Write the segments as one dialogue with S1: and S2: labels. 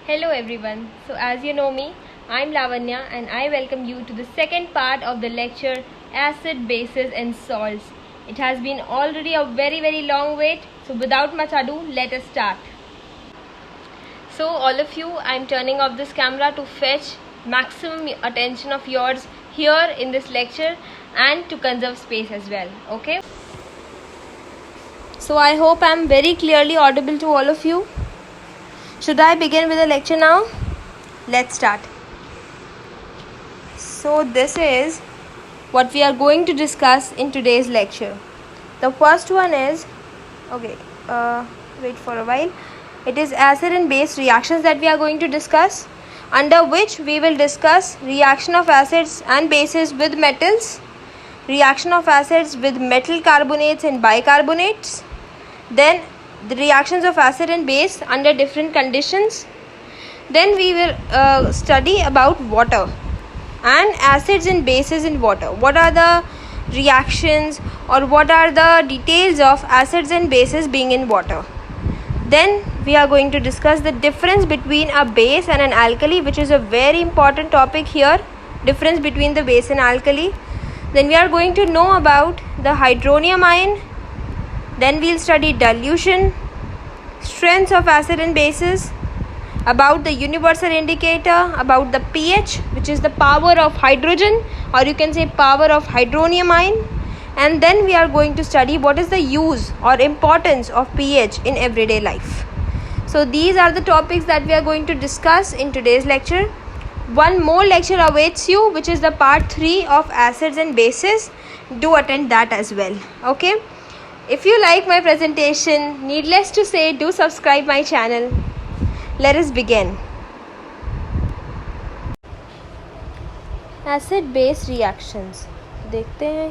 S1: Hello everyone. So as you know me, I'm Lavanya and I welcome you to the second part of the lecture Acid, Bases and Salts. It has been already a very long wait. So without much ado, let us start. So all of you, I'm turning off this camera to fetch maximum attention of yours here in this lecture and to conserve space as well. Okay? So I hope I'm very clearly audible to all of you. Should I begin with the lecture now? Let's start. So this is what we are going to discuss in today's lecture. The first one is, wait for a while. It is acid and base reactions that we are going to discuss, under which we will discuss reaction of acids and bases with metals, reaction of acids with metal carbonates and bicarbonates, then the reactions of acid and base under different conditions. Then we will study about water and acids and bases in water. What are the reactions or what are the details of acids and bases being in water? Then we are going to discuss the difference between a base and an alkali, which is a very important topic here. Difference between the base and alkali. Then we are going to know about the hydronium ion. Then we'll study dilution, strengths of acid and bases, about the universal indicator, about the pH, which is the power of hydrogen, or you can say power of hydronium ion. And then we are going to study what is the use or importance of pH in everyday life. So these are the topics that we are going to discuss in today's lecture. One more lecture awaits you, which is the part 3 of acids and bases. Do attend that as well. Okay. If you like my presentation, needless to say, do subscribe my channel. Let us begin. Acid base reactions. देखते हैं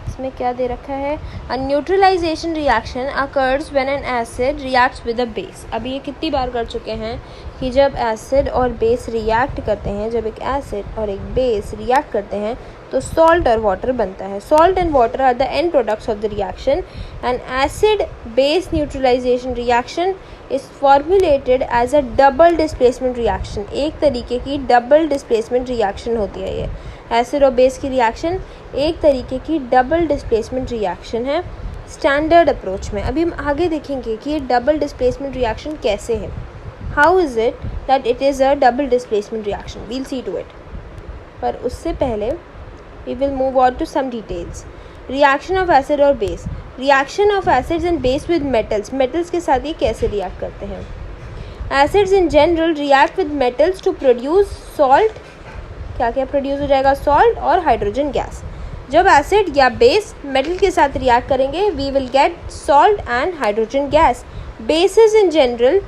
S1: इसमें क्या दे रखा है. A neutralization reaction occurs when an acid reacts with a base. अभी ये कितनी बार कर चुके हैं कि जब एसिड और बेस रिएक्ट करते हैं, जब एक एसिड और एक बेस रिएक्ट करते हैं तो सॉल्ट और वाटर बनता है. Salt and water are the end products of the reaction. And acid base neutralization reaction is formulated as a double displacement reaction. एक तरीके की डबल डिस्प्लेसमेंट रिएक्शन होती है ये. एसिड और बेस की रिएक्शन एक तरीके की डबल डिस्प्लेसमेंट रिएक्शन है स्टैंडर्ड अप्रोच में. अभी हम आगे देखेंगे कि ये डबल डिस्प्लेसमेंट रिएक्शन कैसे है. How is it that it is a double displacement reaction? We'll see to it. पर उससे पहले we will move on to some details. Reaction of acid और base. Reaction of acids and base with metals. Metals के साथ ये कैसे react करते हैं? Acids in general react with metals to produce salt. क्या क्या प्रोड्यूस हो जाएगा? सॉल्ट और हाइड्रोजन गैस. जब एसिड या बेस मेटल के साथ रिएक्ट करेंगे, we will get salt and hydrogen gas. Bases in general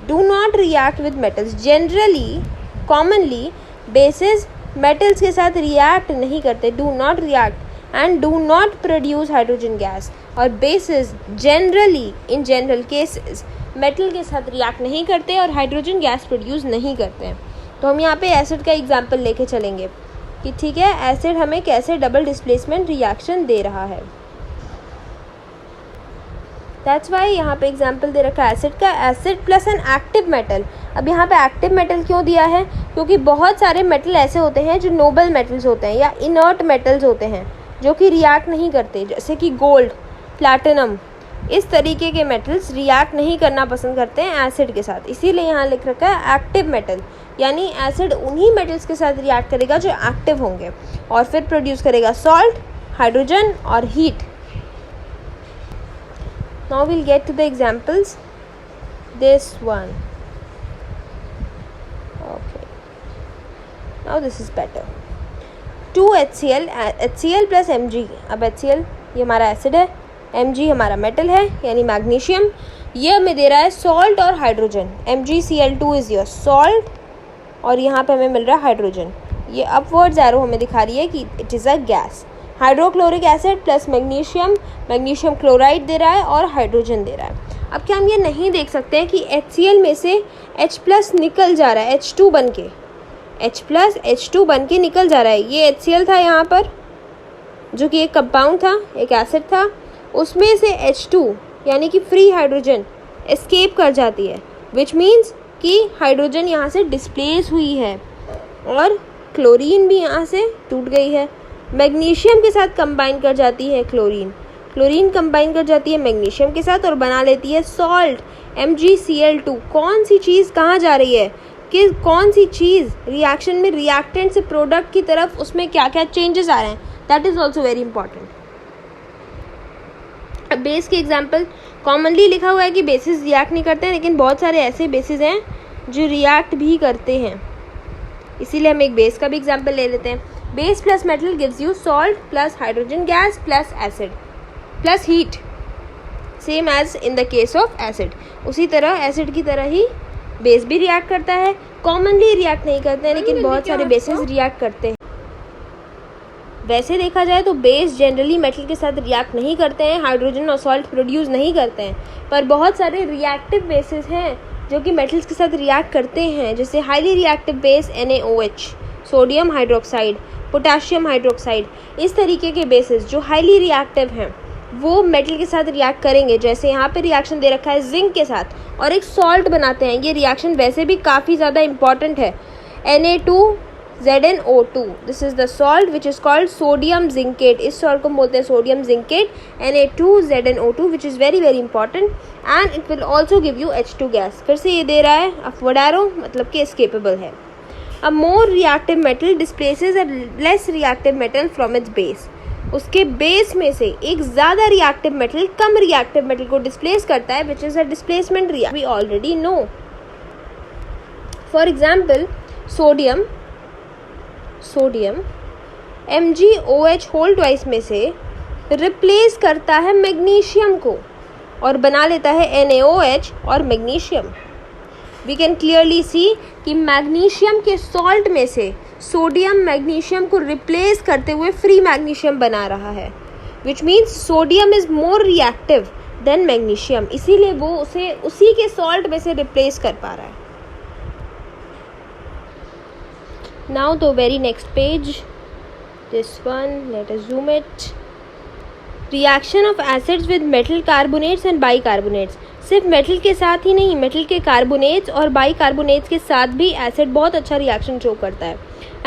S1: do not react with metals. Generally commonly bases metals के साथ रिएक्ट नहीं करते, do not react and do not produce hydrogen gas. और bases generally in general cases metal के साथ react नहीं करते और हाइड्रोजन गैस प्रोड्यूस नहीं करते हैं. तो हम यहाँ पे एसिड का एग्जाम्पल लेके चलेंगे कि ठीक है एसिड हमें कैसे डबल डिस्प्लेसमेंट रिएक्शन दे रहा है. दैट्स वाई यहाँ पे एग्जाम्पल दे रखा है एसिड का. Acid plus an active metal. अब यहाँ पे एक्टिव मेटल क्यों दिया है? क्योंकि बहुत सारे मेटल ऐसे होते हैं जो नोबल मेटल्स होते हैं या इनर्ट मेटल्स होते हैं जो कि रिएक्ट नहीं करते, जैसे कि गोल्ड, प्लैटिनम. इस तरीके के मेटल्स रिएक्ट नहीं करना पसंद करते हैं एसिड के साथ. इसीलिए यहाँ लिख रखा है एक्टिव मेटल. यानी एसिड उन्हीं मेटल्स के साथ रिएक्ट करेगा जो एक्टिव होंगे और फिर प्रोड्यूस करेगा सॉल्ट, हाइड्रोजन और heat. Now we'll get to the examples. This one. Okay. Now this is better. 2 HCl, HCl plus Mg. अब HCl ये हमारा एसिड है, Mg हमारा मेटल है यानी मैग्नीशियम. ये हमें दे रहा है सॉल्ट और hydrogen. MgCl2 is your salt और यहाँ पे हमें मिल रहा है हाइड्रोजन. ये अपवर्ड्स एरो हमें दिखा रही है कि it is a gas. Hydrochloric acid plus magnesium chloride दे रहा है और हाइड्रोजन दे रहा है. अब क्या हम ये नहीं देख सकते हैं कि HCl में से H प्लस निकल जा रहा है, H2 बन के, H प्लस H2 बन के निकल जा रहा है. ये HCl था यहाँ पर जो कि एक कंपाउंड था, एक एसिड था, उसमें से H2 यानी कि फ्री हाइड्रोजन एस्केप कर जाती है, विच मीन्स कि हाइड्रोजन यहाँ से डिस्प्लेस हुई है और क्लोरीन भी यहाँ से टूट गई है। मैग्नीशियम के साथ कंबाइन कर जाती है क्लोरीन कंबाइन कर जाती है मैग्नीशियम के साथ और बना लेती है सॉल्ट MgCl2। कौन सी चीज़ कहाँ जा रही है कि कौन सी चीज़ रिएक्शन में रिएक्टेंट से प्रोडक्ट की तरफ उसमें क्या क्या चेंजेस आ रहे हैं, that is also very important. अब बेस के एग्जाम्पल कॉमनली लिखा हुआ है कि बेसिस रिएक्ट नहीं करते हैं, लेकिन बहुत सारे ऐसे बेसिस हैं जो रिएक्ट भी करते हैं, इसीलिए हम एक बेस का भी एग्जाम्पल ले लेते हैं। Base plus metal gives you salt plus hydrogen gas plus acid plus heat, same as in the case of acid. उसी तरह एसिड की तरह ही बेस भी रिएक्ट करता है, कॉमनली रिएक्ट नहीं करते हैं लेकिन बहुत सारे बेसिस रिएक्ट करते हैं। वैसे देखा जाए तो बेस जनरली मेटल के साथ रिएक्ट नहीं करते हैं, हाइड्रोजन और सॉल्ट प्रोड्यूस नहीं करते हैं, पर बहुत सारे रिएक्टिव बेसिस हैं जो कि मेटल्स के साथ रिएक्ट करते हैं, जैसे highly reactive base NaOH, sodium hydroxide, potassium hydroxide. इस तरीके के बेसिस जो हाईली रिएक्टिव हैं वो मेटल के साथ रिएक्ट करेंगे। जैसे यहाँ पे रिएक्शन दे रखा है जिंक के साथ और एक सॉल्ट बनाते हैं। ये रिएक्शन वैसे भी काफ़ी ज़्यादा इंपॉर्टेंट है। Na2ZnO2, this is the salt which is called sodium zincate. इस सॉल्ट को बोलते हैं sodium zincate, Na2ZnO2, which is very very important and it will also give you H2 gas. फिर से ये दे रहा है अफोडारो, मतलब कि एस्केपेबल है। A more reactive metal displaces a less reactive metal from its base. उसके बेस में से एक ज़्यादा रिएक्टिव मेटल कम रिएक्टिव मेटल को डिस्प्लेस करता है, which is a displacement reaction, we already know. For example sodium MgOH whole twice में से रिप्लेस करता है मैग्नीशियम को और बना लेता है NaOH और magnesium. We can clearly see कि मैग्नीशियम के सॉल्ट में से सोडियम मैग्नीशियम को रिप्लेस करते हुए फ्री मैग्नीशियम बना रहा है, which means sodium is more reactive than magnesium, इसीलिए वो उसे उसी के सॉल्ट में से रिप्लेस कर पा रहा है। Now the very next page, this one, let us zoom it. Reaction of acids with metal carbonates and bicarbonates. सिर्फ मेटल के साथ ही नहीं, मेटल के कार्बोनेट्स और बाइकार्बोनेट्स के साथ भी एसिड बहुत अच्छा रिएक्शन शो करता है।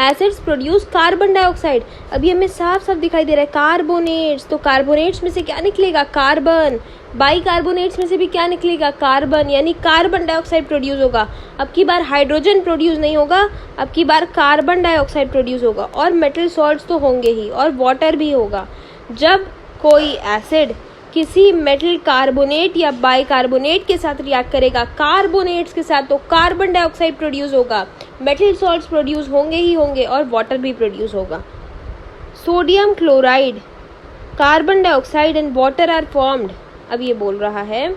S1: Acids produce carbon dioxide. अभी हमें साफ साफ दिखाई दे रहा है कार्बोनेट्स, तो कार्बोनेट्स में से क्या निकलेगा, कार्बन। बाइकार्बोनेट्स में से भी क्या निकलेगा, कार्बन, यानी कार्बन डाइऑक्साइड प्रोड्यूस होगा। अब की बार हाइड्रोजन प्रोड्यूस नहीं होगा, अब की बार कार्बन डाइऑक्साइड प्रोड्यूस होगा। और मेटल सॉल्ट्स तो होंगे ही और वाटर भी होगा। जब कोई एसिड किसी मेटल कार्बोनेट या बाइकार्बोनेट के साथ रिएक्ट करेगा कार्बोनेट्स के साथ, तो कार्बन डाइऑक्साइड प्रोड्यूस होगा, मेटल सॉल्ट्स प्रोड्यूस होंगे ही होंगे और वाटर भी प्रोड्यूस होगा। Sodium chloride, carbon dioxide and water are formed. अब ये बोल रहा है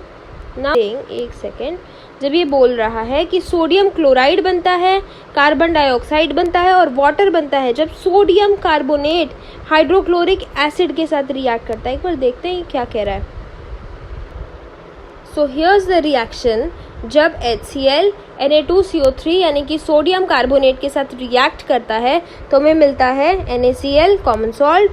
S1: ना, एक सेकेंड, जब ये बोल रहा है कि सोडियम क्लोराइड बनता है, कार्बन डाइऑक्साइड बनता है और वाटर बनता है जब सोडियम कार्बोनेट हाइड्रोक्लोरिक एसिड के साथ रिएक्ट करता है। एक बार देखते हैं क्या कह रहा है। सो हियर्स द रिएक्शन, जब HCl Na2CO3 यानी कि सोडियम कार्बोनेट के साथ रिएक्ट करता है तो हमें मिलता है NaCl कॉमन सॉल्ट,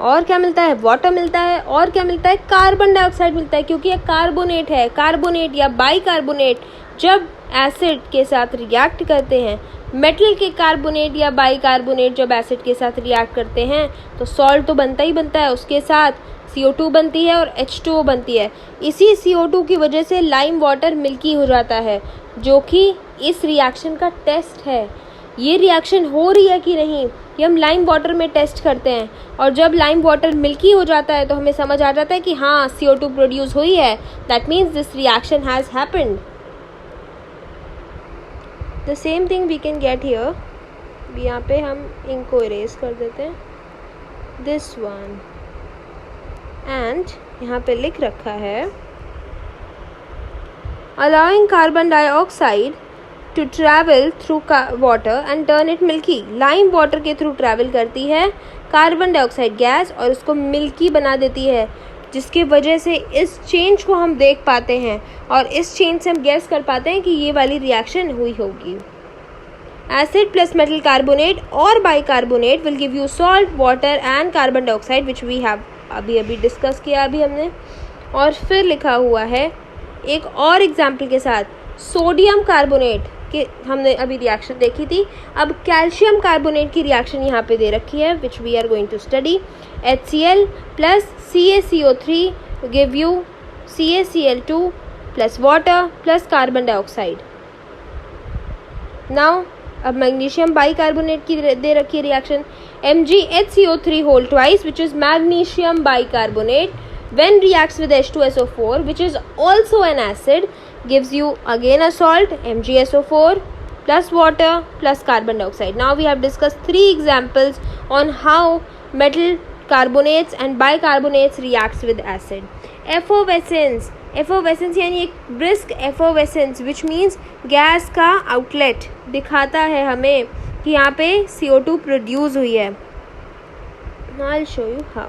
S1: और क्या मिलता है, वाटर मिलता है, और क्या मिलता है, कार्बन डाइऑक्साइड मिलता है, क्योंकि ये कार्बोनेट है। कार्बोनेट या बाइकार्बोनेट जब एसिड के साथ रिएक्ट करते हैं, मेटल के कार्बोनेट या बाइकार्बोनेट जब एसिड के साथ रिएक्ट करते हैं तो सॉल्ट तो बनता ही बनता है, उसके साथ CO2 बनती है और H2O बनती है। इसी CO2 की वजह से लाइम वाटर मिल्की हो जाता है, जो कि इस रिएक्शन का टेस्ट है। ये रिएक्शन हो रही है कि नहीं ये हम लाइम वाटर में टेस्ट करते हैं, और जब लाइम वाटर मिल्की हो जाता है तो हमें समझ आ जाता है कि हाँ CO2 प्रोड्यूस हुई है, that means this reaction has happened. The same thing we can get here. यहाँ पे हम इनको इरेज कर देते हैं, दिस वन, एंड यहाँ पे लिख रखा है allowing carbon dioxide to travel through water and turn it milky। Lime water के थ्रू ट्रैवल करती है कार्बन डाइऑक्साइड गैस और उसको मिल्की बना देती है, जिसकी वजह से इस चेंज को हम देख पाते हैं और इस चेंज से हम गैस कर पाते हैं कि ये वाली रिएक्शन हुई होगी। एसिड प्लस मेटल कार्बोनेट और bicarbonate will give you salt, water and carbon dioxide, which we have अभी डिस्कस किया अभी हमने। और फिर लिखा हुआ है एक और एग्जाम्पल के साथ, सोडियम कार्बोनेट की हमने अभी रिएक्शन देखी थी, अब कैल्शियम कार्बोनेट की रिएक्शन यहाँ पे दे रखी है which we are going to study. HCl plus CaCO3 give you CaCl2 plus water plus carbon dioxide. Now अब मैग्नीशियम बाइकार्बोनेट की दे रखी है reaction MgHCO3 whole twice which is magnesium bicarbonate when reacts with H2SO4 which is also an acid gives you again a salt MgSO4 plus water plus carbon dioxide. Now we have discussed 3 examples on how metal carbonates and bicarbonates reacts with acid. Effervescence, effervescence यानी एक brisk effervescence which means gas का outlet दिखाता है हमें कि यहाँ पे CO2 produce हुई है. Now I'll show you how.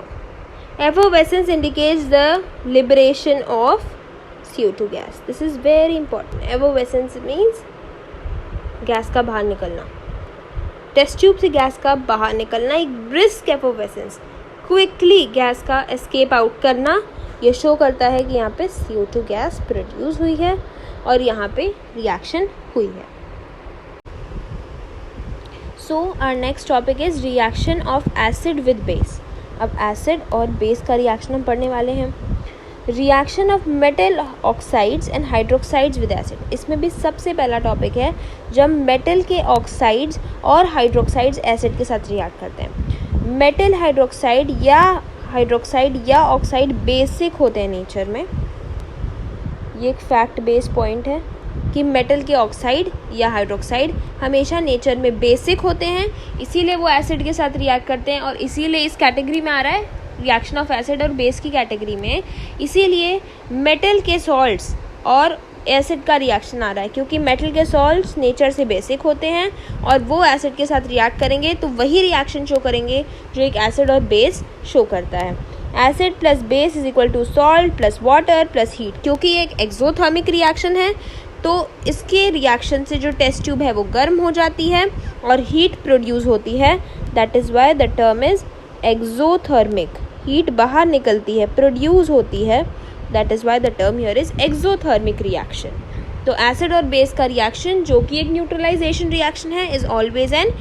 S1: Effervescence indicates the liberation of CO2 gas. This is very important. Effervescence means gas का बाहर निकलना, टेस्ट ट्यूब से गैस का बाहर निकलना, एक ब्रिस्क एफोवेसेंस, क्विकली गैस का एस्केप आउट करना. ये शो करता है कि यहाँ पे CO2 गैस प्रोड्यूस हुई है और यहाँ पे रिएक्शन हुई है. So our next topic is reaction of acid with base. अब एसिड और बेस का रिएक्शन हम पढ़ने वाले हैं. Reaction of metal oxides and hydroxides with acid. इसमें भी सबसे पहला टॉपिक है जब मेटल के ऑक्साइड्स और हाइड्रोक्साइड्स एसिड के साथ रिएक्ट करते हैं. मेटल हाइड्रोक्साइड या ऑक्साइड बेसिक होते हैं नेचर में. ये एक फैक्ट बेस्ड पॉइंट है कि मेटल के ऑक्साइड या हाइड्रोक्साइड हमेशा नेचर में बेसिक होते हैं, इसीलिए वो एसिड के साथ रिएक्ट करते हैं और इसीलिए इस कैटेगरी में आ रहा है रिएक्शन ऑफ एसिड और बेस की कैटेगरी में. इसीलिए मेटल के सॉल्ट्स और एसिड का रिएक्शन आ रहा है क्योंकि मेटल के सॉल्ट्स नेचर से बेसिक होते हैं और वो एसिड के साथ रिएक्ट करेंगे तो वही रिएक्शन शो करेंगे जो एक एसिड और बेस शो करता है. Acid plus base is equal to salt plus water plus heat. क्योंकि ये एक एक्सोथर्मिक रिएक्शन है तो इसके रिएक्शन से जो टेस्ट ट्यूब है वो गर्म हो जाती है और हीट प्रोड्यूस होती है. That is why the term is exothermic. Heat बाहर निकलती है, प्रोड्यूस होती है. That is why the term here is exothermic reaction. तो एसिड और बेस का रिएक्शन जो कि एक न्यूट्रलाइजेशन रिएक्शन है is always an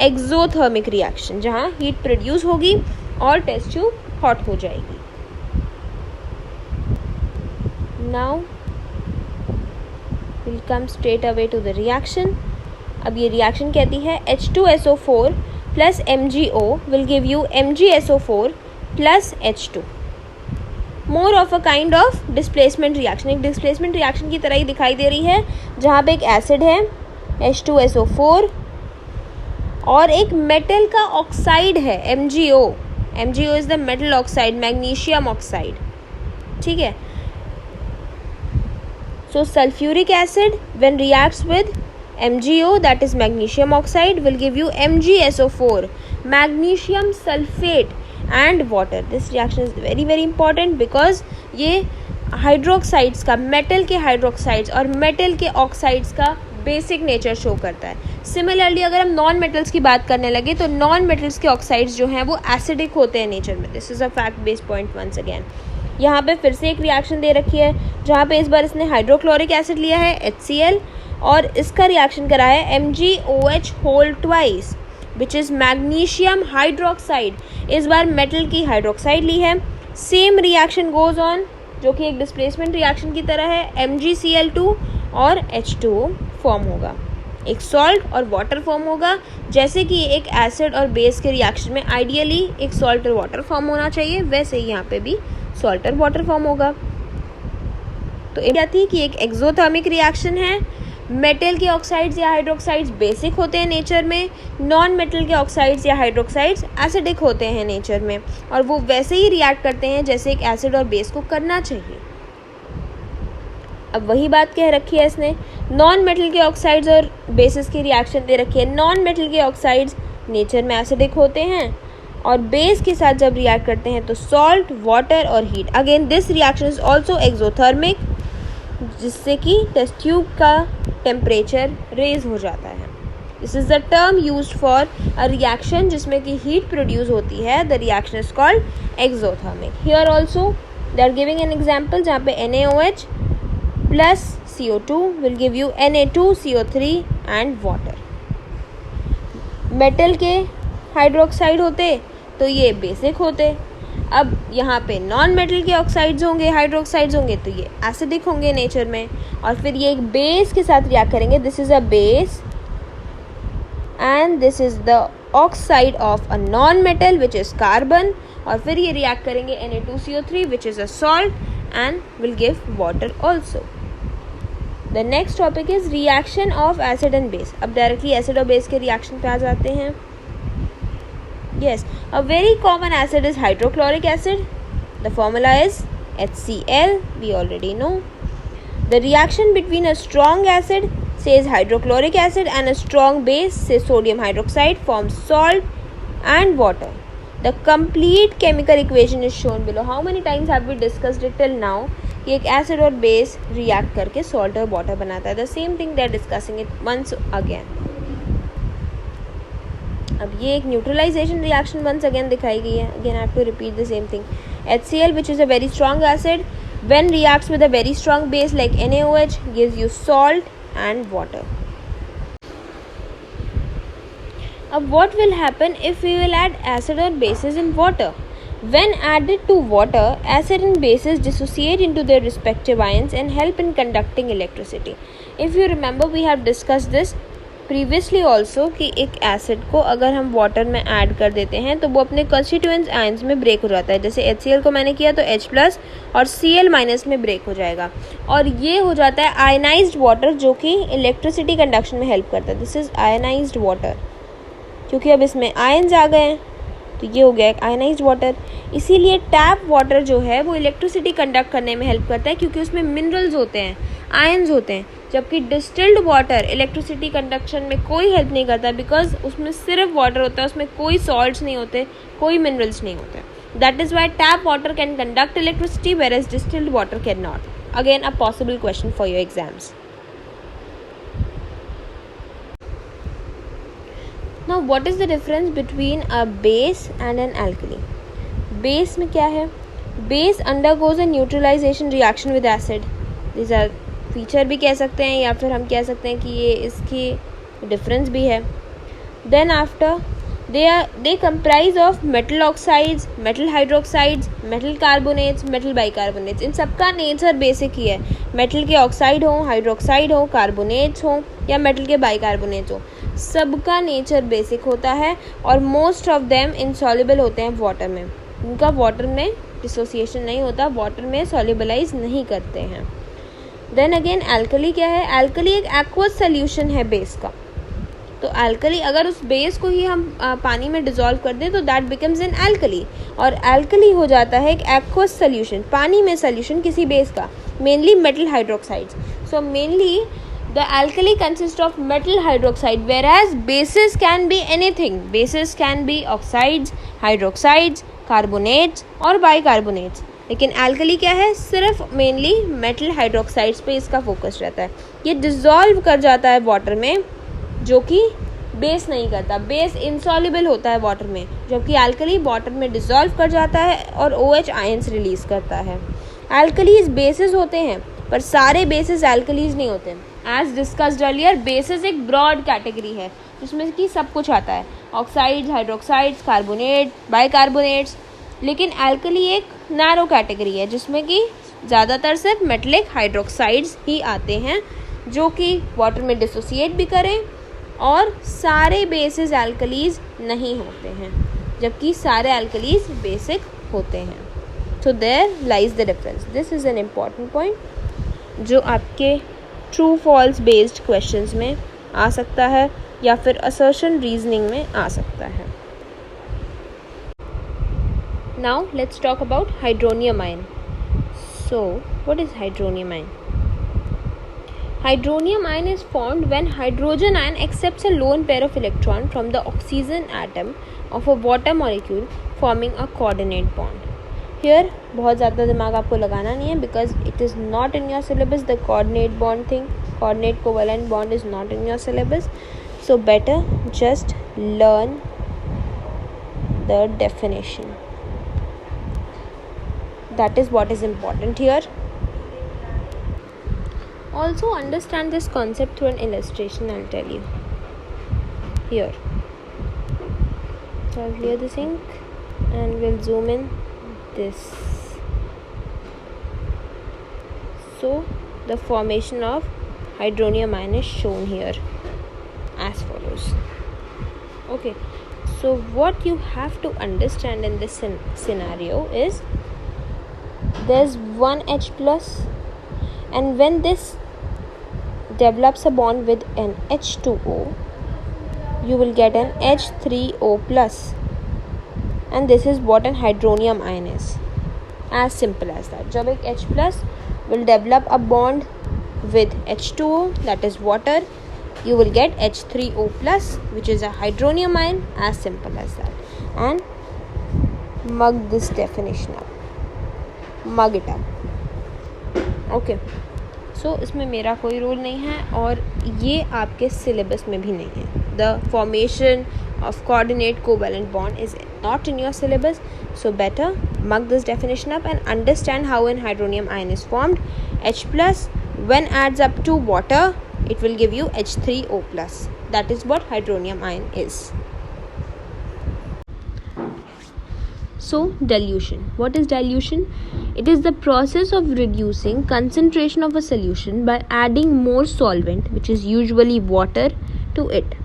S1: exothermic reaction जहाँ हीट प्रोड्यूस होगी और टेस्ट ट्यूब हॉट हो जाएगी. Now will come straight away to the reaction. अब ये रिएक्शन कहती है H2SO4 plus MgO will give you MgSO4 plus H2. More of a kind of displacement reaction. एक डिस्प्लेसमेंट रिएक्शन की तरह ही दिखाई दे रही है जहाँ पे एक एसिड है H2SO4 और एक मेटल का ऑक्साइड है MgO. MgO is the metal oxide, magnesium oxide. ठीक है. So sulfuric acid when reacts with MgO, that is magnesium oxide, will give you MgSO4, magnesium sulfate and water. This reaction is very very important because ये hydroxides का, metal के hydroxides और metal के oxides का basic nature show करता है. Similarly अगर हम नॉन मेटल्स की बात करने लगे तो नॉन मेटल्स के ऑक्साइड्स जो हैं वो एसिडिक होते हैं नेचर में. This is a fact based point once again. यहाँ पे फिर से एक रिएक्शन दे रखी है जहाँ पे इस बार इसने हाइड्रोक्लोरिक एसिड लिया है HCl और इसका रिएक्शन करा है MgOH whole twice which is magnesium hydroxide. इस बार मेटल की हाइड्रोक्साइड ली है. सेम रिएक्शन गोज ऑन जो कि एक डिस्प्लेसमेंट रिएक्शन की तरह है. MgCl2 और H2O फॉर्म होगा, एक सॉल्ट और वाटर फॉर्म होगा. जैसे कि एक एसिड और बेस के रिएक्शन में आइडियली एक सॉल्ट और वाटर फॉर्म होना चाहिए, वैसे ही यहाँ पे भी सॉल्ट और वाटर फॉर्म होगा. तो ये क्या थी कि एक एक्सोथर्मिक रिएक्शन है. मेटल के ऑक्साइड्स या हाइड्रोक्साइड्स बेसिक होते हैं नेचर में, नॉन मेटल के ऑक्साइड्स या हाइड्रोक्साइड्स एसिडिक होते हैं नेचर में और वो वैसे ही रिएक्ट करते हैं जैसे एक एसिड और बेस को करना चाहिए. अब वही बात कह रखी है इसने. नॉन मेटल के ऑक्साइड्स और बेसिस की रिएक्शन दे रखी है. नॉन मेटल के ऑक्साइड्स नेचर में एसिडिक होते हैं और बेस के साथ जब रिएक्ट करते हैं तो सॉल्ट, वाटर और heat. Again this reaction is also exothermic जिससे कि टेस्ट ट्यूब का टेम्परेचर रेज हो जाता है. This is the term used for a reaction जिसमें कि हीट प्रोड्यूस होती है. The reaction is called exothermic. Here also they are giving an example जहाँ पे NaOH plus CO2 will give you Na2CO3 and water. Metal के hydroxide होते तो ये बेसिक होते. अब यहाँ पे नॉन मेटल के ऑक्साइड्स होंगे, हाइड्रोक्साइड्स होंगे, तो ये एसिडिक होंगे नेचर में. और फिर ये एक बेस के साथ रिएक्ट करेंगे. This is a base and this is the oxide of a non metal which is carbon. और फिर ये रिएक्ट करेंगे Na2CO3 which is a salt and will give water also. The next topic is reaction of acid and base. अब directly acid और base के reaction पे आ जाते हैं. Yes, a very common acid is hydrochloric acid. The formula is HCl. We already know. The reaction between a strong acid, says hydrochloric acid, and a strong base, say sodium hydroxide, forms salt and water. The complete chemical equation is shown below. How many times have we discussed it till now? कि एक acid और base react करके salt और water बनाता है. The same thing they are discussing it once again. अब ये एक न्यूट्रलाइजेशन रिएक्शन वंस अगेन दिखाई गई है. Again I have to repeat the same thing. HCl which is a very strong acid when reacts with a very strong base like NaOH gives you salt and water. अब what will happen if we will add acid or bases in water? When added to water, acid and bases dissociate into their respective ions and help in conducting electricity. If you remember, we have discussed this previously also कि एक acid को अगर हम water में add कर देते हैं तो वो अपने कंस्टिट्यूएंट्स आयंस में ब्रेक हो जाता है. जैसे HCl को मैंने किया तो H+ और Cl- में ब्रेक हो जाएगा और ये हो जाता है आयनाइज्ड वाटर जो कि इलेक्ट्रिसिटी कंडक्शन में हेल्प करता है. दिस इज़ आयनाइज्ड वाटर क्योंकि अब इसमें आयंस आ गए हैं तो ये हो गया एक आयनाइज्ड वाटर. इसीलिए टैप वाटर जो है वो इलेक्ट्रिसिटी कंडक्ट करने में हेल्प करता है क्योंकि उसमें मिनरल्स होते हैं, आयंस होते हैं. जबकि डिस्टिल्ड वाटर इलेक्ट्रिसिटी कंडक्शन में कोई हेल्प नहीं करता बिकॉज उसमें सिर्फ वाटर होता है, उसमें कोई सॉल्ट्स नहीं होते, कोई मिनरल्स नहीं होते. That is why tap water can conduct electricity whereas distilled water can not. Again a possible question for your exams. Now what is the difference between a base and an alkali? Base में क्या है? Base undergoes a neutralization reaction with acid. These are feature भी कह सकते हैं या फिर हम कह सकते हैं कि ये इसकी डिफरेंस भी है. Then after they comprise of metal oxides, metal hydroxides, metal carbonates, metal bicarbonates. इन सबका नेचर बेसिक ही है. मेटल के ऑक्साइड हो, हाइड्रोक्साइड हो, कार्बोनेट्स हो या मेटल के बाइकार्बोनेट्स हो, सबका नेचर बेसिक होता है और मोस्ट ऑफ देम इनसॉल्युबल होते हैं वाटर में. उनका वाटर में डिसोसिएशन नहीं होता, वाटर में सॉल्युबलाइज नहीं करते हैं. देन अगेन एल्कली क्या है? एल्कली एक एक्वस सोल्यूशन है बेस का. तो एल्कली अगर उस बेस को ही हम पानी में डिजोल्व कर दें तो दैट बिकम्स एन एल्कली. और एल्कली हो जाता है एक एक्वस सोल्यूशन, पानी में सोल्यूशन किसी बेस का, mainly metal hydroxides. So mainly the alkali consists of metal hydroxide whereas bases can be anything. Bases can be oxides, hydroxides, carbonates और bicarbonates. लेकिन alkali क्या है? सिर्फ मेनली मेटल हाइड्रोक्साइड्स पे इसका फोकस रहता है. ये डिजॉल्व कर जाता है वाटर में जो कि बेस नहीं करता. बेस इनसॉल्युबल होता है वाटर में, जबकि alkali वाटर में डिजॉल्व कर जाता है और OH आयंस रिलीज करता है. alkalis बेसिस होते हैं पर सारे बेसिस alkalis नहीं होते. एज डिस्कस्ड अर्लियर, बेसिस एक ब्रॉड कैटेगरी है जिसमें कि सब कुछ आता है, ऑक्साइड्स, हाइड्रोक्साइड्स, कार्बोनेट, बाइकार्बोनेट्स. लेकिन एल्कली एक नैरो कैटेगरी है जिसमें कि ज़्यादातर सिर्फ मेटलिक हाइड्रोक्साइड्स ही आते हैं जो कि वाटर में डिसोसिएट भी करें और सारे बेसिस एल्कलीज नहीं होते हैं, जबकि सारे एल्कलीज बेसिक होते हैं. So there lies the difference. This is an important point जो आपके ट्रू फॉल्स बेस्ड क्वेश्चंस में आ सकता है या फिर असर्शन रीजनिंग में आ सकता है. Now let's talk about hydronium ion. So what is hydronium ion? Hydronium ion is formed when hydrogen ion accepts a lone pair of electron from the oxygen atom of a water molecule forming a coordinate bond. Here बहुत ज़्यादा दिमाग आपको लगाना नहीं है because it is not in your syllabus. The coordinate bond thing, coordinate covalent bond is not in your syllabus. So better just learn the definition. That is what is important here. Also understand this concept through an illustration. I'll tell you here. So I'll clear this ink and we'll zoom in this. So the formation of hydronium ion is shown here as follows. Okay, so what you have to understand in this scenario is there's one H plus, and when this develops a bond with an H2O, you will get an H3O plus, and this is what an hydronium ion is. As simple as that. जब एक H plus will develop a bond with H2O, that is water, you will get H3O plus, which is a hydronium ion. As simple as that. And mug this definition up. Mug it up. Okay. So इसमें मेरा कोई role नहीं है और ये आपके syllabus में भी नहीं है. The formation of coordinate covalent bond is not in your syllabus, so better mug this definition up and understand how an hydronium ion is formed. H plus, when adds up to water, it will give you H3O plus. That is what hydronium ion is. So dilution. What is dilution? It is the process of reducing concentration of a solution by adding more solvent, which is usually water, to it.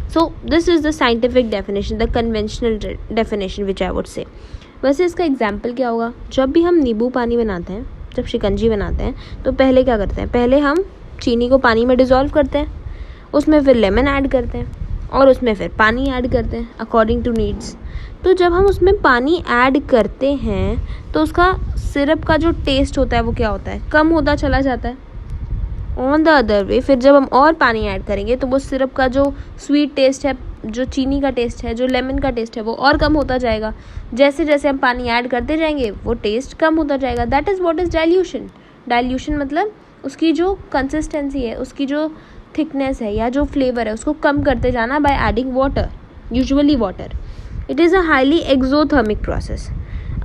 S1: So this is the scientific definition, the conventional definition which I would say. वैसे इसका example क्या होगा? जब भी हम नींबू पानी बनाते हैं, जब शिकंजी बनाते हैं, तो पहले क्या करते हैं? पहले हम चीनी को पानी में डिज़ोल्व करते हैं, उसमें फिर लेमन ऐड करते हैं और उसमें फिर पानी ऐड करते हैं अकॉर्डिंग टू नीड्स. तो जब हम उसमें पानी ऐड करते हैं तो उसका सिरप का जो टेस्ट होता है वो क्या होता है? कम होता चला जाता है. ऑन द अदर वे, फिर जब हम और पानी ऐड करेंगे तो वो सिरप का जो स्वीट टेस्ट है, जो चीनी का टेस्ट है, जो लेमन का टेस्ट है, वो और कम होता जाएगा. जैसे जैसे हम पानी ऐड करते जाएंगे वो टेस्ट कम होता जाएगा. That is what is dilution. Dilution मतलब उसकी जो कंसिस्टेंसी है, उसकी जो थिकनेस है या जो फ्लेवर है, उसको कम करते जाना by adding water, usually water. It is a highly exothermic process.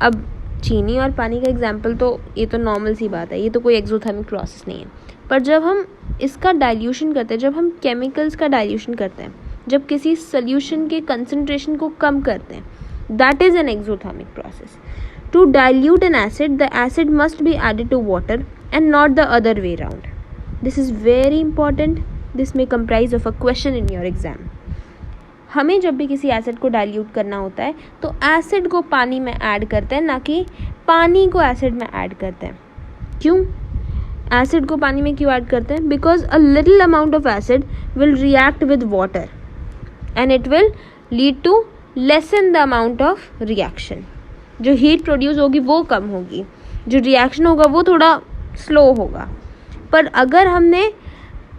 S1: अब चीनी और पानी का एग्जाम्पल तो ये तो नॉर्मल सी बात है, ये तो कोई एक्सोथर्मिक प्रोसेस नहीं है. पर जब हम इसका डाइल्यूशन करते हैं, जब हम केमिकल्स का डाइल्यूशन करते हैं, जब किसी सोल्यूशन के कंसंट्रेशन को कम करते हैं, that is an exothermic process. To dilute an acid, the acid must be added to water and not the other way round. This is very important. This may comprise of a question in your exam. हमें जब भी किसी acid को dilute करना होता है तो acid को पानी में ऐड करते हैं, ना कि पानी को एसिड में ऐड करते हैं. क्यों एसिड को पानी में क्यों ऐड करते हैं? Because a little amount of acid will react with water and it will lead to lessen the amount of reaction. जो हीट प्रोड्यूस होगी वो कम होगी, जो रिएक्शन होगा वो थोड़ा स्लो होगा. पर अगर हमने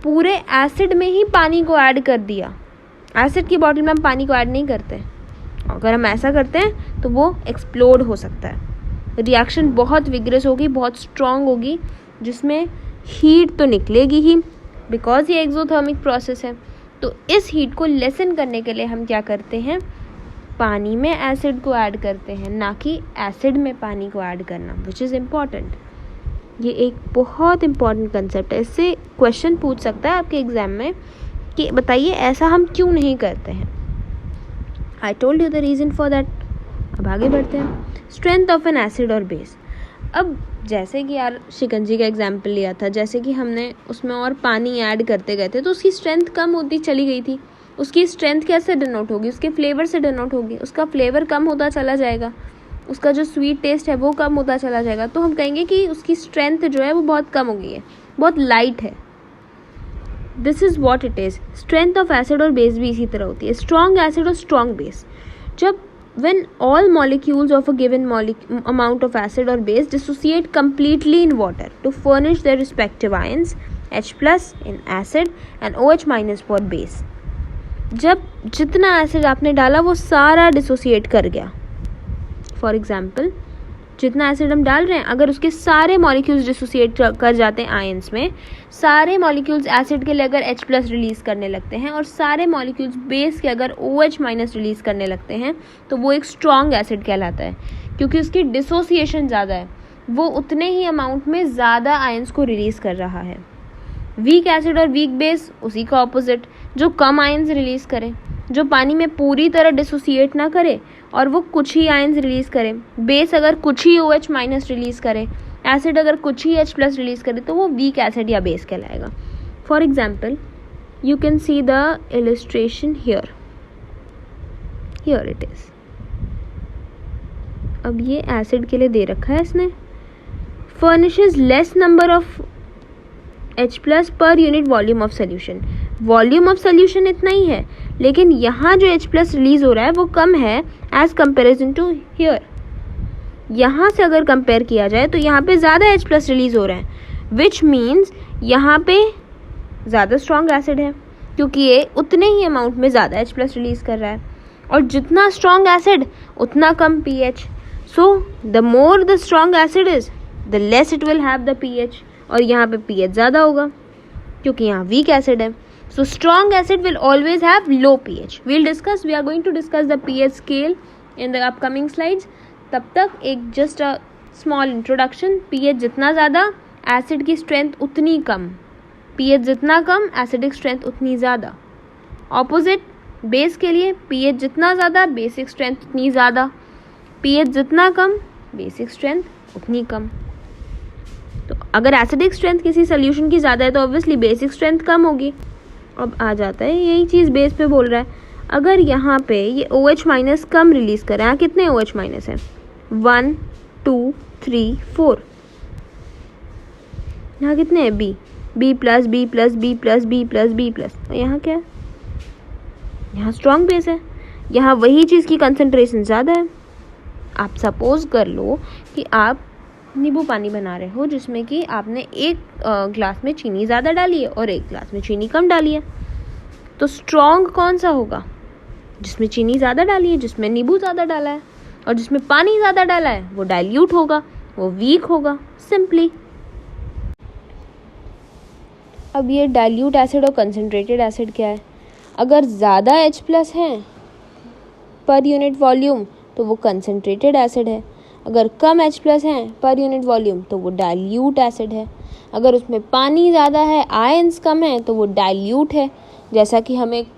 S1: पूरे एसिड में ही पानी को ऐड कर दिया, एसिड की बॉटल में हम पानी को ऐड नहीं करते, अगर हम ऐसा करते हैं तो वो एक्सप्लोड हो सकता है. रिएक्शन बहुत विग्रस होगी, बहुत स्ट्रॉन्ग होगी, जिसमें हीट तो निकलेगी ही बिकॉज ये एक्सोथर्मिक प्रोसेस है. तो इस हीट को लेसन करने के लिए हम क्या करते हैं? पानी में एसिड को ऐड करते हैं, ना कि एसिड में पानी को ऐड करना, विच इज़ इम्पॉर्टेंट. ये एक बहुत इम्पॉर्टेंट कंसेप्ट है. इससे क्वेश्चन पूछ सकता है आपके एग्ज़ाम में कि बताइए ऐसा हम क्यों नहीं करते हैं. I told you the reason for that. अब आगे बढ़ते हैं. स्ट्रेंथ ऑफ एन एसिड और बेस. अब जैसे कि यार शिकंजी का एग्जाम्पल लिया था, जैसे कि हमने उसमें और पानी ऐड करते गए थे तो उसकी स्ट्रेंथ कम होती चली गई थी. उसकी स्ट्रेंथ कैसे डिनोट होगी? उसके फ्लेवर से डिनोट होगी. उसका फ्लेवर कम होता चला जाएगा, उसका जो स्वीट टेस्ट है वो कम होता चला जाएगा. तो हम कहेंगे कि उसकी स्ट्रेंथ जो है वो बहुत कम हो गई है, बहुत लाइट है. This is what it is. Strength of acid और बेस भी इसी तरह होती है. स्ट्रॉन्ग एसिड और स्ट्रॉन्ग बेस. जब when all molecules of a given amount of acid or base dissociate completely in water to furnish their respective ions, H plus in acid and OH minus for base. जब जितना acid आपने डाला वो सारा dissociate कर गया. For example जितना acid हम डाल रहे हैं, अगर उसके सारे मॉलिक्यूल्स डिसोसिएट कर जाते हैं आयंस में, सारे मॉलिक्यूल्स एसिड के लिए अगर H प्लस रिलीज़ करने लगते हैं और सारे मॉलिक्यूल्स बेस के अगर OH माइनस रिलीज़ करने लगते हैं, तो वो एक स्ट्रॉन्ग एसिड कहलाता है. क्योंकि उसकी डिसोसिएशन ज़्यादा है, वो उतने ही अमाउंट में ज़्यादा आयंस को रिलीज़ कर रहा है. वीक एसिड और वीक बेस उसी का ऑपोजिट, जो कम आयंस रिलीज करे, जो पानी में पूरी तरह डिसोसिएट ना करे और वो कुछ ही आयंस रिलीज करे। बेस अगर कुछ ही OH माइनस रिलीज करे, एसिड अगर कुछ ही H प्लस रिलीज करे, तो वो वीक एसिड या बेस कहलाएगा। For example you can see the illustration here it is. अब ये एसिड के लिए दे रखा है इसने, furnishes less number of H plus per unit volume of solution. Volume of solution इतना ही है, लेकिन यहाँ जो H प्लस रिलीज हो रहा है वो कम है एज कंपेरिजन टू हियर। यहाँ से अगर कंपेयर किया जाए तो यहाँ पे ज़्यादा H प्लस रिलीज हो रहा है, विच मीन्स यहाँ पे ज़्यादा स्ट्रॉन्ग एसिड है, क्योंकि ये उतने ही अमाउंट में ज़्यादा H प्लस रिलीज कर रहा है। और जितना स्ट्रॉन्ग एसिड उतना कम pH। So the more the strong acid is the less it will have the pH, और यहाँ पे pH ज़्यादा होगा क्योंकि यहाँ वीक एसिड है। So strong acid will always have low pH। We are going to discuss the pH scale in the upcoming slides. तब तक एक just a small introduction. pH जितना ज़्यादा एसिड की स्ट्रेंथ उतनी कम, pH जितना कम एसिडिक स्ट्रेंथ उतनी ज़्यादा। ऑपोजिट बेस के लिए pH जितना ज़्यादा बेसिक स्ट्रेंथ उतनी ज़्यादा, pH जितना कम बेसिक स्ट्रेंथ उतनी कम। तो अगर एसिडिक स्ट्रेंथ किसी सोल्यूशन की ज़्यादा है तो ऑब्वियसली बेसिक स्ट्रेंथ कम होगी। अब आ जाता है यही चीज़ बेस पे बोल रहा है। अगर यहाँ पे ये OH माइनस कम रिलीज़ करें, यहाँ कितने OH माइनस है 1 2 3 4, यहाँ कितने हैं B plus B plus B plus B plus B plus. यहाँ क्या है, यहाँ स्ट्रॉन्ग बेस है, यहाँ वही चीज़ की कंसंट्रेशन ज़्यादा है। आप सपोज कर लो कि आप नींबू पानी बना रहे हो जिसमें कि आपने एक ग्लास में चीनी ज़्यादा डाली है और एक ग्लास में चीनी कम डाली है, तो स्ट्रॉन्ग कौन सा होगा, जिसमें चीनी ज़्यादा डाली है, जिसमें नींबू ज़्यादा डाला है। और जिसमें पानी ज़्यादा डाला है वो डाइल्यूट होगा, वो वीक होगा सिंपली। अब ये डाइल्यूट एसिड और कंसनट्रेटेड एसिड क्या है, अगर ज़्यादा H प्लस है पर यूनिट वॉल्यूम तो वो कंसनट्रेटेड एसिड है, अगर कम H प्लस है पर यूनिट वॉल्यूम तो वो डाइल्यूट एसिड है। अगर उसमें पानी ज़्यादा है, आयंस कम है, तो वो डाइल्यूट है, जैसा कि हम एक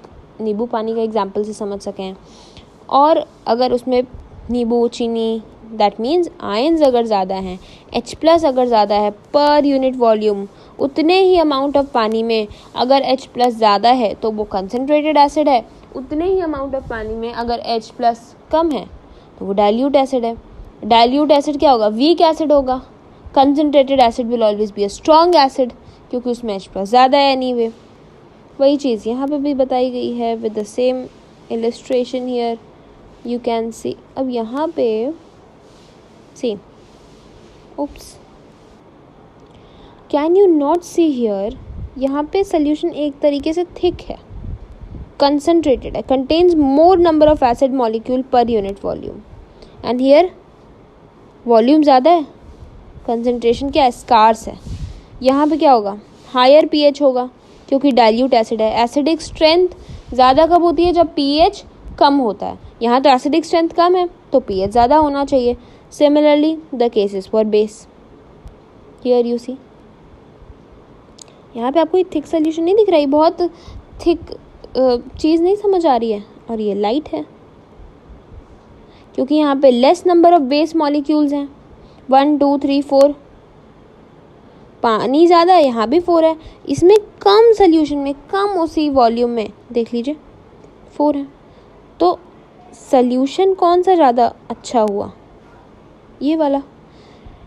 S1: नींबू पानी का एग्जांपल से समझ सकें। और अगर उसमें नींबू चीनी, दैट मीन्स आयंस अगर ज़्यादा हैं, H प्लस अगर ज़्यादा है पर यूनिट वॉल्यूम, उतने ही अमाउंट ऑफ पानी में अगर H प्लस ज़्यादा है तो वो कंसनट्रेटेड एसिड है, उतने ही अमाउंट ऑफ पानी में अगर H प्लस कम है तो वो डाइल्यूट एसिड है। डाइल्यूट एसिड क्या होगा, वीक एसिड होगा। Concentrated acid will always be a strong acid क्योंकि उसमें H प्लस ज़्यादा है एनीवे। वही चीज़ यहाँ पे भी बताई गई है with the same illustration here you can see. अब यहाँ पे see, oops, can you not see here, यहाँ पे सोल्यूशन एक तरीके से थिक है, कंसनट्रेटेड है, contains more number of acid molecule per unit volume. And here volume ज़्यादा है, कंसनट्रेशन क्या है, स्कार्स है। यहाँ पे क्या होगा, हायर pH होगा क्योंकि डाइल्यूट एसिड है। एसिडिक स्ट्रेंथ ज़्यादा कब होती है, जब pH कम होता है। यहाँ तो एसिडिक स्ट्रेंथ कम है तो pH ज़्यादा होना चाहिए। Similarly the cases for base. Here you see, यहाँ पे आपको थिक सोल्यूशन नहीं दिख रहा है, बहुत थिक चीज़ नहीं समझ आ रही है, और ये लाइट है क्योंकि यहाँ पे less number of base molecules हैं, 1 2 3 4। पानी ज़्यादा है, यहाँ भी 4 है, इसमें कम सोल्यूशन में, कम उसी वॉल्यूम में देख लीजिए 4 है। तो सोल्यूशन कौन सा ज़्यादा अच्छा हुआ, ये वाला।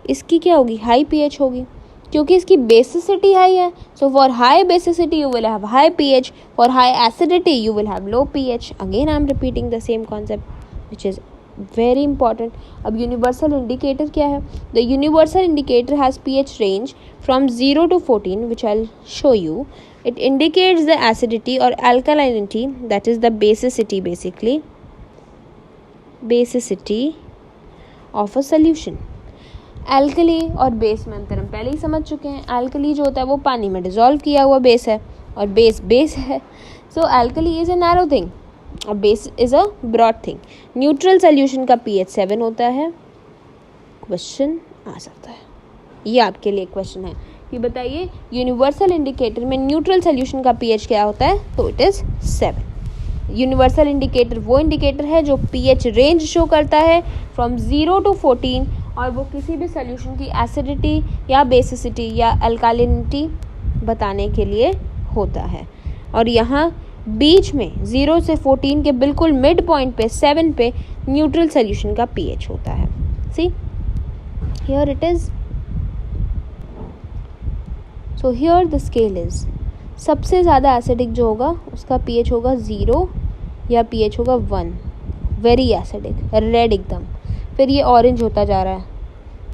S1: इसकी क्या होगी, हाई pH होगी क्योंकि इसकी बेसिसिटी हाई है। So for high basicity you will have high pH, for high acidity you will have low pH। Again I am repeating the same concept which is very important. अब universal indicator क्या है, the universal indicator has pH range from 0 to 14 which I will show you. It indicates the acidity और alkalinity, that is the basicity, basically basicity of a solution. Alkali और base में अंतर हम पहले ही समझ चुके हैं। एल्कली जो होता है वो पानी में डिजॉल्व किया हुआ बेस है, और बेस है। So alkali is a narrow thing और base is a broad thing. Neutral solution का pH 7 होता है। क्वेश्चन आ सकता है, ये आपके लिए क्वेश्चन है कि बताइए यूनिवर्सल इंडिकेटर में न्यूट्रल सोल्यूशन का पीएच क्या होता है, तो इट इज़ 7। यूनिवर्सल इंडिकेटर वो इंडिकेटर है जो पीएच रेंज शो करता है फ्रॉम 0 to 14, और वो किसी भी सोल्यूशन की एसिडिटी या बेसिसिटी या अल्कालिनिटी बताने के लिए होता है। और यहाँ बीच में 0 से 14 के बिल्कुल मिड पॉइंट पे 7 पे न्यूट्रल सोल्यूशन का पीएच होता है। See here it is. So here the scale is, सबसे ज़्यादा एसिडिक जो होगा उसका पीएच होगा 0 या पीएच होगा 1, वेरी एसिडिक, रेड एकदम। फिर ये ऑरेंज होता जा रहा है,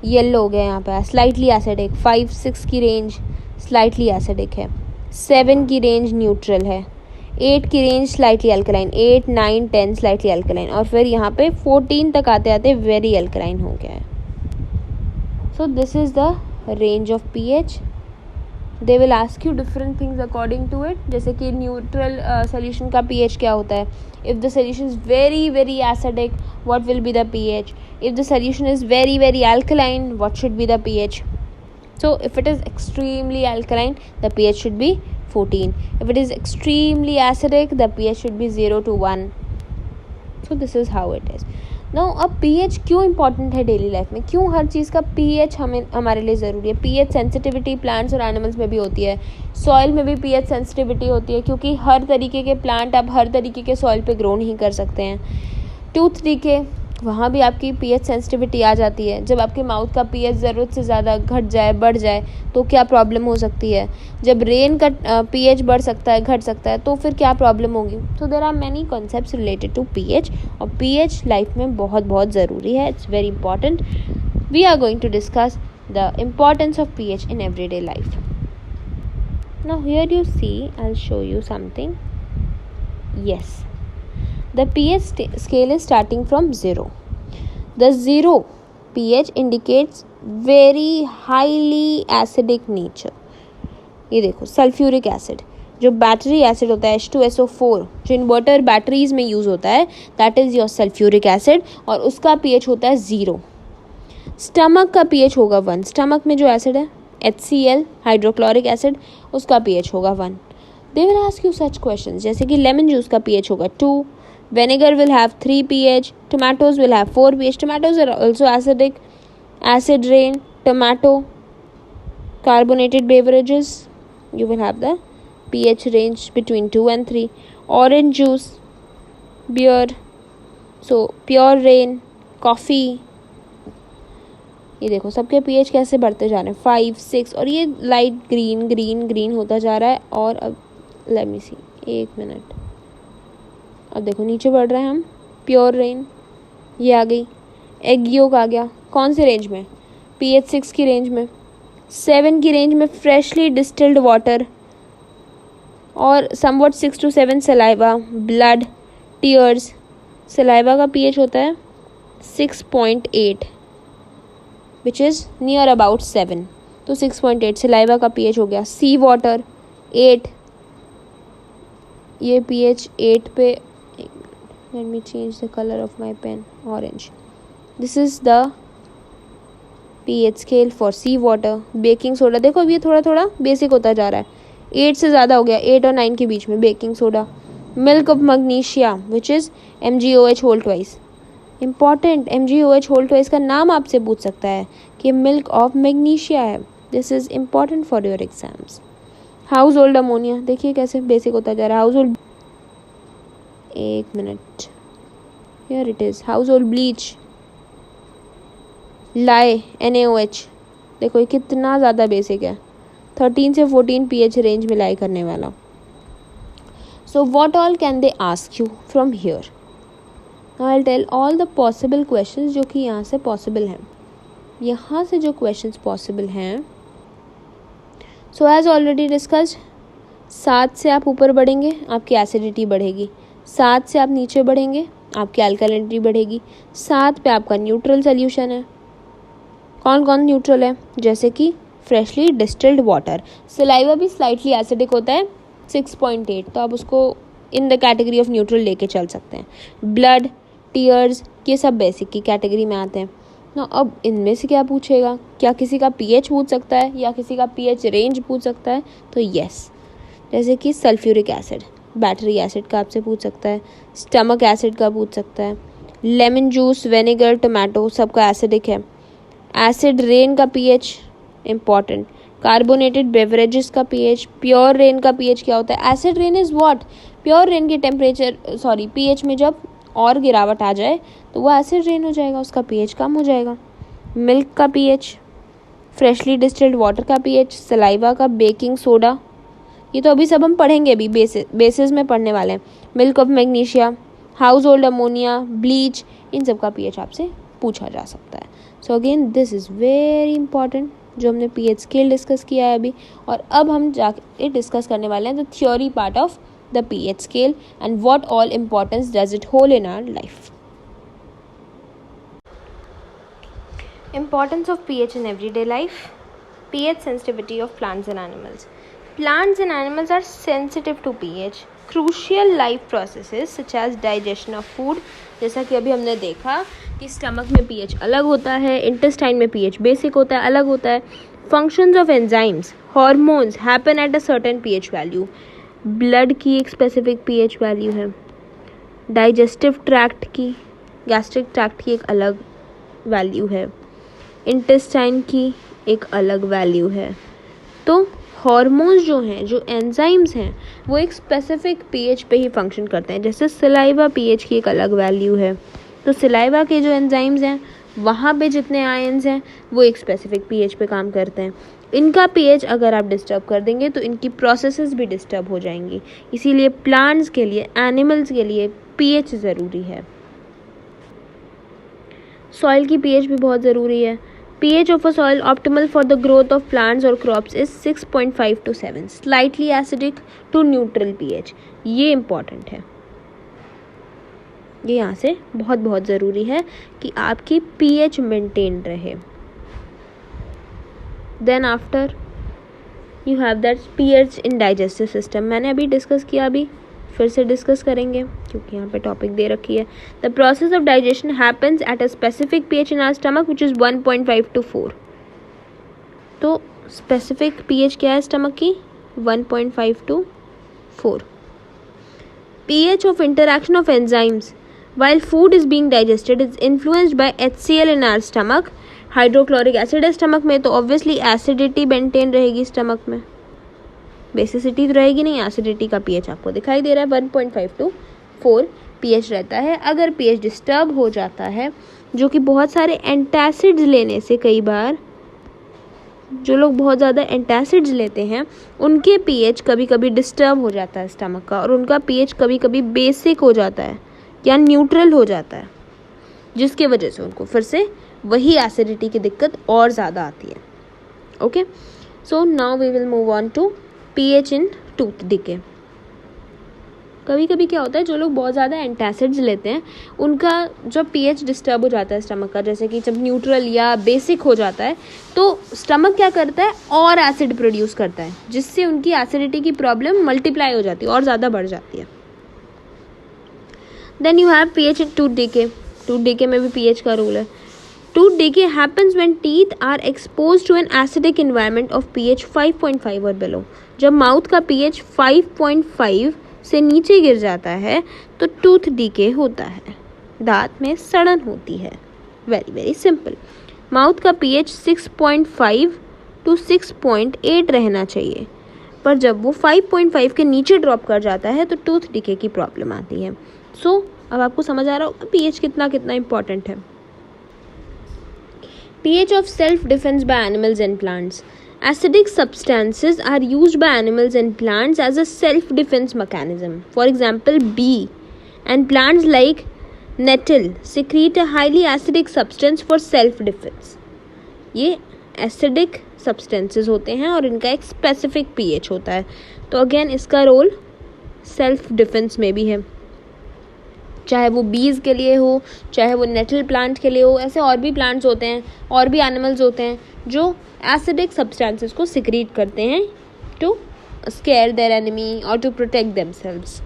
S1: येलो हो गया यहाँ पे, स्लाइटली एसिडिक। 5-6 की रेंज स्लाइटली एसिडिक है, 7 की रेंज न्यूट्रल है, 8 की range slightly alkaline, 8, 9, 10 slightly alkaline, और फिर यहाँ पे 14 तक आते आते वेरी अल्कलाइन हो गया है। So this is the range of pH. They will ask you different things according to it, जैसे कि न्यूट्रल सोल्यूशन का पीएच क्या होता है। If the solution is very very acidic, what will be the pH? If the solution is very very alkaline, what should be the pH? So if it is extremely alkaline, the pH should be 14. If it is extremely acidic, the pH should be 0 to 1. So this is how it is. Now अब pH क्यों important है daily life में, क्यों हर चीज़ का pH हमारे लिए ज़रूरी है? pH सेंसिटिविटी प्लांट्स और एनिमल्स में भी होती है, सॉइल में भी pH सेंसिटिविटी होती है, क्योंकि हर तरीके के प्लांट आप हर तरीके के सॉइल पे ग्रो नहीं कर सकते हैं। टूथ डीके, वहाँ भी आपकी पीएच सेंसिटिविटी आ जाती है। जब आपके माउथ का पीएच ज़रूरत से ज़्यादा घट जाए, बढ़ जाए, तो क्या प्रॉब्लम हो सकती है? जब रेन का पीएच बढ़ सकता है, घट सकता है, तो फिर क्या प्रॉब्लम होगी? So there are many concepts related to pH, और पीएच लाइफ में बहुत बहुत ज़रूरी है। It's very important. We are going to discuss the importance of pH in everyday life. Now here you see, I will show you something. Yes, the pH scale is starting from 0. The 0 pH indicates very highly acidic nature. ये देखो sulphuric acid, जो battery acid होता है H2SO4, जो inverter batteries में use होता है, that is your sulphuric acid, और उसका pH होता है 0। स्टमक का pH होगा 1। स्टमक में जो एसिड है HCl, हाइड्रोक्लोरिक एसिड, उसका pH होगा 1। दे will ask you such question, जैसे कि लेमन जूस का pH होगा 2, vinegar will have 3 pH, tomatoes will have 4 pH. Tomatoes are also acidic. Acid rain, tomato, carbonated beverages, you will have the pH range between 2 and 3. Orange juice, beer, so pure rain, coffee. ये देखो सबके pH कैसे बढ़ते जा रहे हैं, 5, 6, और ये लाइट ग्रीन ग्रीन ग्रीन होता जा रहा है। और अब लेट मी सी, 1 मिनट, अब देखो नीचे बढ़ रहे हैं हम। प्योर रेन ये आ गई, एग योक आ गया, कौन से रेंज में? pH 6 की रेंज में। 7 की रेंज में फ्रेशली डिस्टिल्ड वाटर, और somewhat 6 to 7 saliva, blood, tears. Saliva का pH होता है 6.8, विच इज़ नियर अबाउट 7, तो 6.8 सलाइवा का pH हो गया। सी वाटर 8, ये pH 8 पे, let me change the color of my pen, orange. This is the pH scale for sea water. Baking soda, देखो अब ये थोड़ा थोड़ा बेसिक होता जा रहा है, 8 से ज़्यादा हो गया, 8 और 9 के बीच में baking soda. Milk of magnesia which is MgOH whole twice. Important, MgOH whole twice का नाम आपसे पूछ सकता है कि मिल्क ऑफ मैग्नीशिया है। This is important for your exams. Household ammonia, देखिए कैसे बेसिक होता जा रहा है। Household, 1 minute, here it is. Household bleach, lye, NaOH, देखो ये कितना ज़्यादा बेसिक है, 13 से 14 pH रेंज में लाई करने वाला। So what all can they ask you from here? I will tell all the possible questions जो कि यहाँ से पॉसिबल हैं। यहाँ से जो क्वेश्चंस पॉसिबल हैं, सो एज ऑलरेडी डिस्कस्ड, 7 से आप ऊपर बढ़ेंगे आपकी एसिडिटी बढ़ेगी, 7 से आप नीचे बढ़ेंगे आपकी अल्कलिनिटी बढ़ेगी, 7 पे आपका न्यूट्रल सोल्यूशन है। कौन कौन न्यूट्रल है? जैसे कि फ्रेशली डिस्टिल्ड वाटर। सलाइवा भी स्लाइटली एसिडिक होता है 6.8, तो आप उसको in the category of neutral लेके चल सकते हैं। ब्लड, टीयर्स, ये सब बेसिक की कैटेगरी में आते हैं। ना अब इनमें से क्या पूछेगा, क्या किसी का पीएच पूछ सकता है या किसी का पीएच रेंज पूछ सकता है? तो यस, जैसे कि सल्फ्यूरिक एसिड, बैटरी एसिड का आपसे पूछ सकता है, स्टमक एसिड का पूछ सकता है, लेमन जूस, विनेगर, टोमेटो सबका एसिडिक है। एसिड रेन का पीएच इम्पॉर्टेंट, कार्बोनेटेड बेवरेजेस का पीएच, प्योर रेन का पीएच क्या होता है? Acid rain is what? Pure rain के पीएच में जब और गिरावट आ जाए तो वो एसिड रेन हो जाएगा, उसका पीएच कम हो जाएगा। मिल्क का पीएच, फ्रेशली डिस्टिल्ड वाटर का पीएच, सलाइवा का, बेकिंग सोडा, ये तो अभी सब हम पढ़ेंगे, अभी बेसिस में पढ़ने वाले हैं। Milk of magnesia, household ammonia, bleach, इन सब का पीएच आपसे पूछा जा सकता है। So again this is very important, जो हमने पीएच स्केल डिस्कस किया है अभी। और अब हम जाके डिस्कस करने वाले हैं the theory part of the pH scale and what all importance does it hold in our life. Importance of pH in everyday life. pH sensitivity of plants and animals. Plants and animals are sensitive to pH. Crucial life processes such as digestion of food, जैसा कि अभी हमने देखा कि stomach में pH अलग होता है, इंटेस्टाइन में pH बेसिक होता है, अलग होता है। Functions of enzymes, hormones happen at a certain pH value. Blood की एक स्पेसिफिक पीएच वैल्यू है, डाइजेस्टिव ट्रैक्ट की, गैस्ट्रिक ट्रैक्ट की एक अलग वैल्यू है, इंटेस्टाइन की एक अलग वैल्यू है। तो हार्मोन्स जो हैं, जो एंजाइम्स हैं, वो एक स्पेसिफिक पीएच पे ही फंक्शन करते हैं। जैसे सलाइवा पीएच की एक अलग वैल्यू है, तो सलाइवा के जो एंजाइम्स हैं वहाँ पे जितने आयंस हैं वो एक स्पेसिफिक पीएच पे काम करते हैं। इनका पीएच अगर आप डिस्टर्ब कर देंगे तो इनकी प्रोसेसेस भी डिस्टर्ब हो जाएंगी। इसीलिए प्लांट्स के लिए, एनिमल्स के लिए पीएच ज़रूरी है। सॉइल की पीएच भी बहुत ज़रूरी है। pH of a soil optimal for the growth of plants or crops is 6.5 to 7, slightly acidic to neutral pH. ये इम्पॉर्टेंट है, ये यहाँ से बहुत बहुत ज़रूरी है कि आपकी pH मेंटेन रहे। Then after you have that pH in digestive system, मैंने अभी डिस्कस किया, अभी फिर से डिस्कस करेंगे क्योंकि यहाँ पे टॉपिक दे रखी है। The process of digestion happens at a specific pH in our stomach which is 1.5 to 4। तो स्पेसिफिक pH क्या है स्टमक की? 1.5 to 4। pH of interaction of enzymes while food is being digested is influenced by HCl in our stomach. Hydrochloric acid है stomach में तो obviously acidity maintain रहेगी stomach में, basicity तो रहेगी नहीं। एसिडिटी का पीएच आपको दिखाई दे रहा है 1.5 to 4 पीएच रहता है। अगर पीएच डिस्टर्ब हो जाता है, जो कि बहुत सारे एंटासिड्स लेने से, कई बार जो लोग बहुत ज़्यादा एंटासिड्स लेते हैं उनके पीएच कभी कभी डिस्टर्ब हो जाता है स्टमक का, और उनका पीएच कभी कभी बेसिक हो जाता है या न्यूट्रल हो जाता है, जिसके वजह से उनको फिर से वही एसिडिटी की दिक्कत और ज़्यादा आती है। Okay, so now we will move on to pH in tooth decay. कभी कभी क्या होता है, जो लोग बहुत ज़्यादा एंटासिड्स लेते हैं उनका जब पीएच डिस्टर्ब हो जाता है स्टमक का, जैसे कि जब न्यूट्रल या बेसिक हो जाता है तो स्टमक क्या करता है, और एसिड प्रोड्यूस करता है, जिससे उनकी एसिडिटी की प्रॉब्लम मल्टीप्लाई हो जाती है और ज़्यादा बढ़ जाती है। Then you have pH in tooth decay. Tooth decay में भी पीएच का रोल है। Tooth decay happens when teeth are exposed to an acidic environment of pH 5.5 और below। जब माउथ का pH 5.5 से नीचे गिर जाता है तो टूथ डीके होता है, दांत में सड़न होती है। Very very simple. माउथ का pH 6.5 to 6.8 रहना चाहिए, पर जब वो 5.5 के नीचे ड्रॉप कर जाता है तो टूथ डीके की प्रॉब्लम आती है। सो अब आपको समझ आ रहा होगा pH कितना कितना इम्पॉर्टेंट है। pH of self-defense by animals and plants. Acidic substances are used by animals and plants as a self-defense mechanism. For example, bee and plants like nettle secrete a highly acidic substance for self-defense. ये acidic substances होते हैं और इनका एक specific pH होता है, तो again इसका रोल self-defense में भी है, चाहे वो बीज के लिए हो, चाहे वो नेटल प्लांट के लिए हो। ऐसे और भी प्लांट्स होते हैं, और भी एनिमल्स होते हैं जो एसिडिक सब्सटेंसेस को सिक्रीट करते हैं टू स्केयर देयर एनिमी और टू प्रोटेक्ट देमसेल्व्स।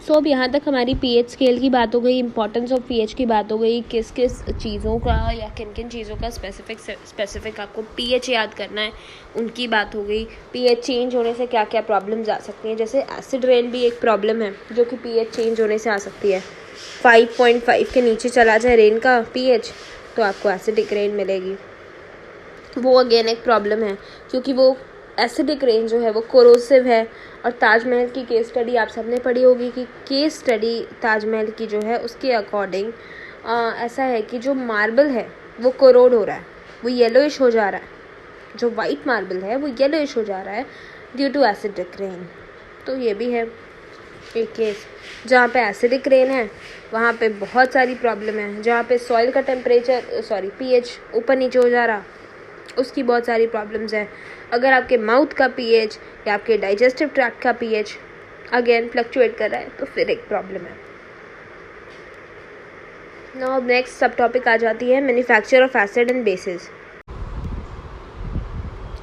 S1: सो अब यहाँ तक हमारी पीएच स्केल की बात हो गई, इंपॉर्टेंस ऑफ पीएच की बात हो गई, किस किस चीज़ों का या किन किन चीज़ों का स्पेसिफिक आपको पीएच याद करना है उनकी बात हो गई। पीएच चेंज होने से क्या क्या प्रॉब्लम्स आ सकती हैं, जैसे एसिड रेन भी एक प्रॉब्लम है जो कि पीएच चेंज होने से आ सकती है। 5.5 के नीचे चला जाए रेन का पीएच तो आपको एसिडिक रेन मिलेगी। वो अगेन एक प्रॉब्लम है क्योंकि वो एसिडिक रेन जो है वो कोरोसिव है। और ताजमहल की केस स्टडी आप सबने पढ़ी होगी कि केस स्टडी ताजमहल की जो है उसके अकॉर्डिंग ऐसा है कि जो मार्बल है वो कोरोड हो रहा है, वो येलोइश हो जा रहा है। जो वाइट मार्बल है वो येलोइश हो जा रहा है ड्यू टू एसिडिक रेन। तो ये भी है एक केस। जहाँ पे एसिडिक रेन है वहाँ पे बहुत सारी प्रॉब्लम है। जहाँ पे सॉइल का टेम्परेचर पीएच ऊपर नीचे हो जा रहा, उसकी बहुत सारी प्रॉब्लम्स हैं। अगर आपके माउथ का पीएच या आपके डाइजेस्टिव ट्रैक्ट का पीएच अगेन फ्लक्चुएट कर रहा है तो फिर एक प्रॉब्लम है। नाउ नेक्स्ट सब टॉपिक आ जाती है manufacture of acid and bases.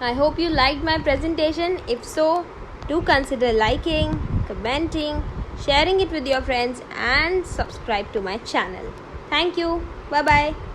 S1: I hope you like my presentation. If so, do consider liking, commenting, sharing it with your friends and subscribe to my channel. Thank you. Bye bye.